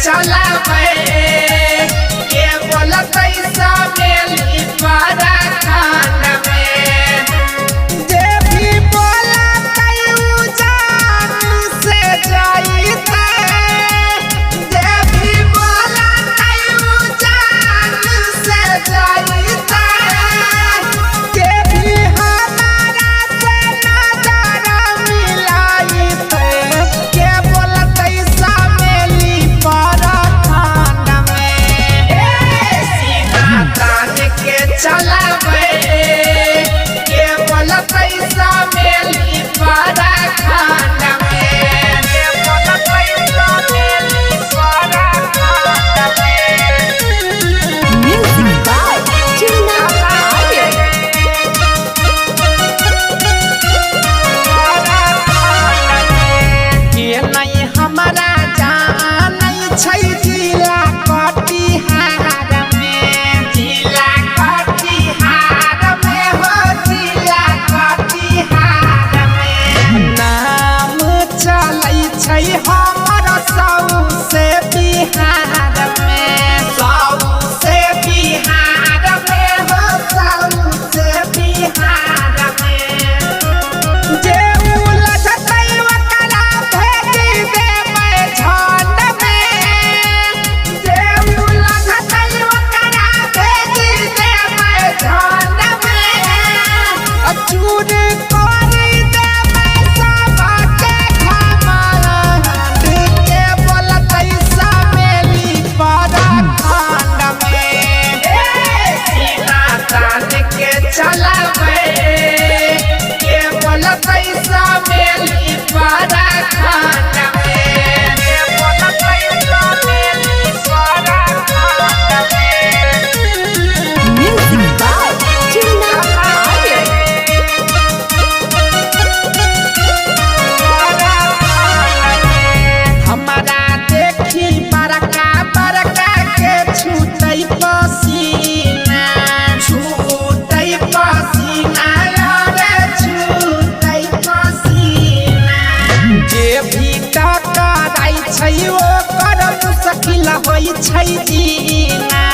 चलावे के बोलत ऐसा मेली पारा खान में जे भी बोलत उ जान से जाईते जे भी बोलत उ जान से जाईते के भी हमारा से नजर मिलाईते के बोलत ऐसा मेली पारा खान में सीधा तान के चलावे के बोलत ऐसा मेली पारा खान में के बोलत ऐसा मेली पारा खान में Music by Tina Ayer. के नहीं हमारा जान छै जिला कटिहार में जिला कटिहार में हो जिला कटिहार में नाम चलै छै हमर सौसे बिहार में सौसे बिहार में हो सौसे बिहार में जे उलझतै ओकरा भेजी देबै झंड में जे उलझतै ओकरा भेजी देबै झंड में चूर करि देबै सबके घमंड के बोलतै समेली पारा खंड में सीधा तान के चलावे के बोलतै समेली पारा खंड में के बोलतै समेली पारा खंड में Music by Tina Ayer. हमारा देखी बड़का बड़का के छूटै पसीना छूटै पसीना रे छूटै पसीना जे भी टकराई छै ओकर मुश्किल होइ छै जीना